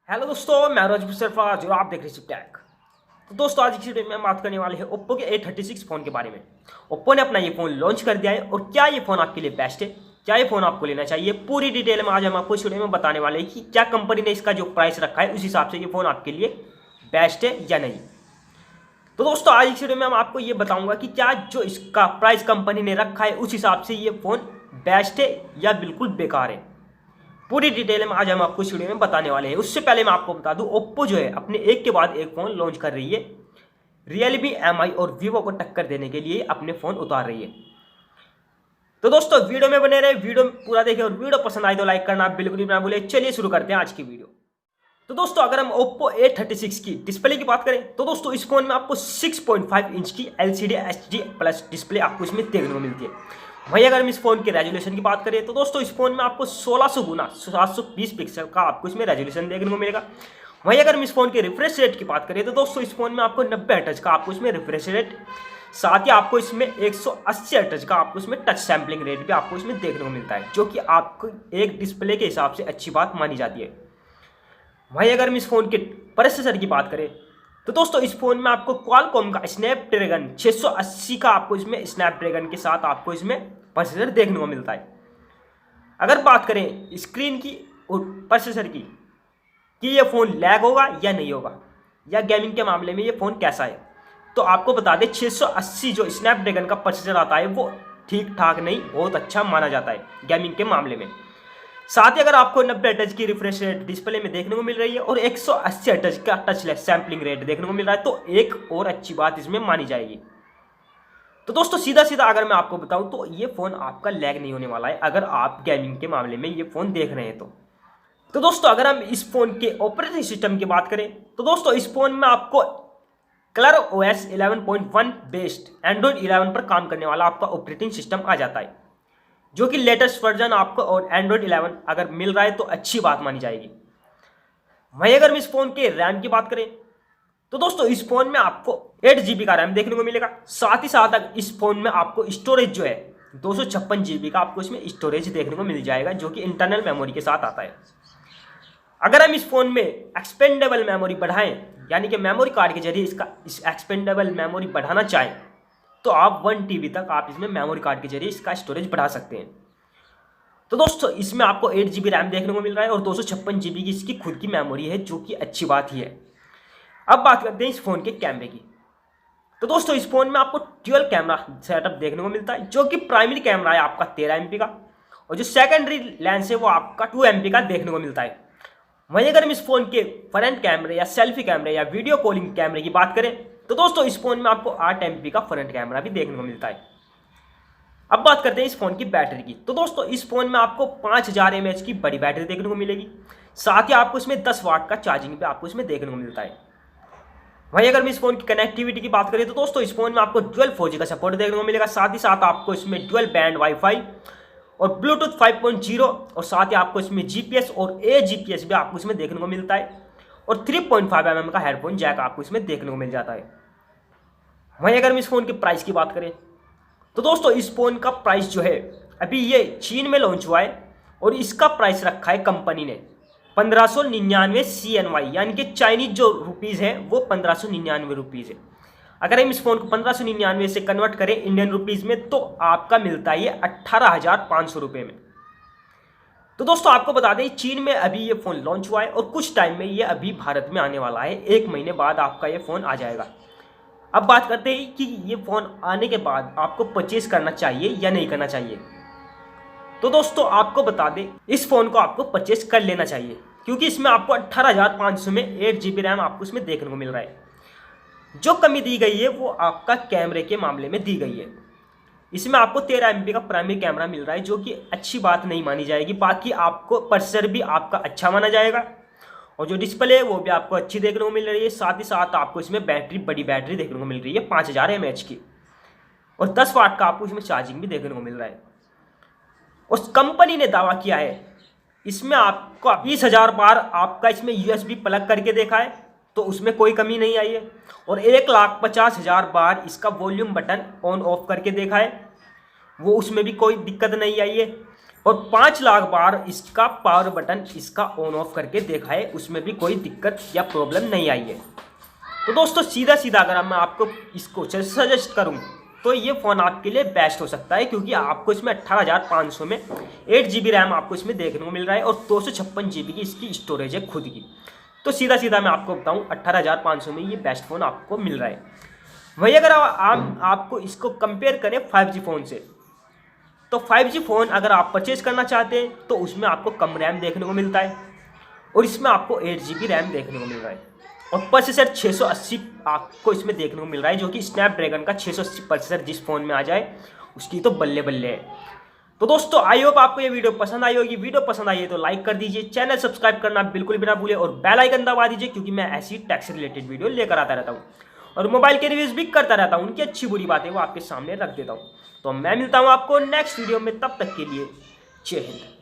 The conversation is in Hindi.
हेलो दोस्तों, मैं सिर्फ और आप देख रहे हैं टैग। तो दोस्तों, आज की वीडियो में हम बात करने वाले हैं ओप्पो के A36 फ़ोन के बारे में। ओप्पो ने अपना ये फ़ोन लॉन्च कर दिया है और क्या ये फ़ोन आपके लिए बेस्ट है, क्या ये फ़ोन आपको लेना चाहिए, पूरी डिटेल में आज हम आपको इस वीडियो में बताने वाले हैं कि क्या कंपनी ने इसका जो प्राइस रखा है उस हिसाब से ये फ़ोन आपके लिए बेस्ट है या नहीं। तो दोस्तों, आज की वीडियो में हम आपको ये बताऊँगा कि क्या जो इसका प्राइस कंपनी ने रखा है उस हिसाब से ये फ़ोन बेस्ट है या बिल्कुल बेकार है। पूरी डिटेल में आज हम आपको इस वीडियो में बताने वाले हैं। उससे पहले मैं आपको बता दूं, ओप्पो जो है अपने एक के बाद एक फ़ोन लॉन्च कर रही है। रियलमी, एमआई और वीवो को टक्कर देने के लिए अपने फ़ोन उतार रही है। तो दोस्तों, वीडियो में बने रहे, वीडियो पूरा देखें और वीडियो पसंद आए तो लाइक करना बिल्कुल भी ना भूलें। चलिए शुरू करते हैं आज की वीडियो। तो दोस्तों, अगर हम ओप्पो A36 की डिस्प्ले की बात करें तो दोस्तों इस फोन में आपको 6.5 इंच की LCD HD प्लस डिस्प्ले आपको इसमें देखने को मिलती है। वहीं अगर हम इस फोन के रेजोल्यूशन की बात करें तो दोस्तों इस फोन में आपको 1600 गुना 720 पिक्सल का आपको इसमें रेजोल्यूशन देखने को मिलेगा। वहीं अगर हम इस फोन के रिफ्रेश रेट की बात करें तो दोस्तों इस फोन में आपको 90 हर्ट्ज का आपको इसमें रिफ्रेश रेट, साथ ही आपको इसमें 180 हर्ट्ज का आपको इसमें टच सैम्पलिंग रेट भी आपको इसमें देखने को मिलता है, जो कि आपको एक डिस्प्ले के हिसाब से अच्छी बात मानी जाती है। वहीं अगर हम इस फोन के प्रोसेसर की बात करें तो दोस्तों इस फोन में आपको क्वालकॉम का स्नैपड्रैगन 680 का आपको इसमें स्नैपड्रैगन के साथ आपको इसमें प्रोसेसर देखने को मिलता है। अगर बात करें स्क्रीन की और प्रोसेसर की कि ये फ़ोन लैग होगा या नहीं होगा, या गेमिंग के मामले में ये फ़ोन कैसा है, तो आपको बता दें 680 जो स्नैपड्रैगन का प्रोसेसर आता है वो ठीक ठाक नहीं, बहुत अच्छा माना जाता है गेमिंग के मामले में। साथ ही अगर आपको 90 हर्ट्ज की रिफ्रेश रेट डिस्प्ले में देखने को मिल रही है और 180 हर्ट्ज का टच सैम्पलिंग रेट देखने को मिल रहा है, तो एक और अच्छी बात इसमें मानी जाएगी। तो दोस्तों सीधा सीधा अगर मैं आपको बताऊं तो ये फ़ोन आपका लैग नहीं होने वाला है अगर आप गेमिंग के मामले में ये फ़ोन देख रहे हैं तो दोस्तों अगर हम इस फ़ोन के ऑपरेटिंग सिस्टम की बात करें तो दोस्तों इस फ़ोन में आपको कलर OS 11.1 बेस्ड एंड्रॉइड 11 पर काम करने वाला आपका ऑपरेटिंग सिस्टम आ जाता है, जो कि लेटेस्ट वर्जन आपको और एंड्रॉइड 11 अगर मिल रहा है तो अच्छी बात मानी जाएगी। वहीं अगर हम इस फ़ोन के रैम की बात करें तो दोस्तों इस फोन में आपको 8 GB का रैम देखने को मिलेगा। साथ ही साथ इस फोन में आपको स्टोरेज जो है 256 GB का आपको इसमें स्टोरेज देखने को मिल जाएगा, जो कि इंटरनल मेमोरी के साथ आता है। अगर हम इस फोन में एक्सपेंडेबल मेमोरी बढ़ाएं, यानी कि मेमोरी कार्ड के जरिए इस एक्सपेंडेबल मेमोरी बढ़ाना चाहें, तो आप 1 TB तक आप इसमें मेमोरी कार्ड के जरिए इसका स्टोरेज बढ़ा सकते हैं। तो दोस्तों इसमें आपको 8 GB रैम देखने को मिल रहा है और 256 GB की इसकी खुद की मेमोरी है, जो कि अच्छी बात ही है। अब बात करते हैं इस फोन के कैमरे की। तो दोस्तों इस फोन में आपको ड्यूअल कैमरा सेटअप देखने को मिलता है, जो कि प्राइमरी कैमरा है आपका 13 MP का और जो सेकेंडरी लेंस है वो आपका 2 MP का देखने को मिलता है। वहीं अगर हम इस फोन के फ्रंट कैमरे या सेल्फी कैमरे या वीडियो कॉलिंग कैमरे की बात करें तो दोस्तों इस फोन में आपको 8 MP का फ्रंट कैमरा भी देखने को मिलता है। अब बात करते हैं इस फोन की बैटरी की। तो दोस्तों इस फोन में आपको 5000 mAh की बड़ी बैटरी देखने को मिलेगी। साथ ही आपको इसमें 10 वाट का चार्जिंग भी आपको इसमें देखने को मिलता है। वहीं अगर हम इस फोन की कनेक्टिविटी की बात करें तो दोस्तों इस फोन में आपको डुअल 4G का सपोर्ट देखने को मिलेगा। साथ ही साथ आपको इसमें डुअल बैंड वाईफाई और ब्लूटूथ 5.0 और साथ ही आपको इसमें GPS और AGPS भी आपको इसमें देखने को मिलता है और 3.5 mm का हेडफोन जैक आपको इसमें देखने को मिल जाता है। वहीं अगर हम इस फोन के प्राइस की बात करें तो दोस्तों इस फोन का प्राइस जो है अभी ये चीन में लॉन्च हुआ है और इसका प्राइस रखा है कंपनी ने 1599 CNY, यानी कि चाइनीज जो रुपीज़ है वो 1599 रुपीज़ है। अगर हम इस फ़ोन को 1599 से कन्वर्ट करें इंडियन रुपीज़ में तो आपका मिलता है ये 18,500 रुपये में। तो दोस्तों आपको बता दें चीन में अभी ये फ़ोन लॉन्च हुआ है और कुछ टाइम में ये अभी भारत में आने वाला है, 1 महीने बाद आपका ये फ़ोन आ जाएगा। अब बात करते हैं कि ये फ़ोन आने के बाद आपको परचेज करना चाहिए या नहीं करना चाहिए। तो दोस्तों आपको बता दें इस फ़ोन को आपको परचेज कर लेना चाहिए, क्योंकि इसमें आपको 18,500 में 8 GB रैम आपको इसमें देखने को मिल रहा है। जो कमी दी गई है वो आपका कैमरे के मामले में दी गई है। इसमें आपको 13 MP का प्राइमरी कैमरा मिल रहा है, जो कि अच्छी बात नहीं मानी जाएगी। बाकी आपको प्रोसेसर भी आपका अच्छा माना जाएगा और जो डिस्प्ले है वो भी आपको अच्छी देखने को मिल रही है। साथ ही साथ आपको इसमें बड़ी बैटरी देखने को मिल रही है 5000 mAh की और 10 वाट का आपको इसमें चार्जिंग भी देखने को मिल रहा है। उस कंपनी ने दावा किया है इसमें आपको 20,000 बार आपका इसमें USB प्लग करके देखा है तो उसमें कोई कमी नहीं आई है और 1,50,000 बार इसका वॉल्यूम बटन ऑन ऑफ करके देखा है, वो उसमें भी कोई दिक्कत नहीं आई है। और 5 लाख बार इसका पावर बटन इसका ऑन ऑफ करके देखा है, उसमें भी कोई दिक्कत या प्रॉब्लम नहीं आई है। तो दोस्तों सीधा सीधा अगर मैं आपको इसको सजेस्ट करूं तो ये फ़ोन आपके लिए बेस्ट हो सकता है, क्योंकि आपको इसमें 18,500 में 8 GB रैम आपको इसमें देखने को मिल रहा है और 256 GB की इसकी स्टोरेज है खुद की। तो सीधा सीधा मैं आपको बताऊं 18,500 में ये बेस्ट फ़ोन आपको मिल रहा है। वही अगर आपको इसको कंपेयर करें 5G फ़ोन से, तो 5G फ़ोन अगर आप परचेज करना चाहते हैं तो उसमें आपको कम रैम देखने को मिलता है और इसमें आपको 8 GB रैम देखने को मिल रहा है और प्रोसेसर 680 आपको इसमें देखने को मिल रहा है, जो कि स्नैपड्रैगन का 680 प्रोसेसर जिस फ़ोन में आ जाए उसकी तो बल्ले बल्ले है। तो दोस्तों आई होप आपको ये वीडियो पसंद आई होगी। वीडियो पसंद आई है तो लाइक कर दीजिए, चैनल सब्सक्राइब करना बिल्कुल भी ना भूले और बेल आइकन दबा दीजिए, क्योंकि मैं ऐसी टैक्स से रिलेटेड वीडियो लेकर आता रहता हूँ और मोबाइल के रिव्यूज़ भी करता रहता हूँ। उनकी अच्छी बुरी बातें वो आपके सामने रख देता हूँ। तो मैं मिलता हूँ आपको नेक्स्ट वीडियो में, तब तक के लिए जय हिंद।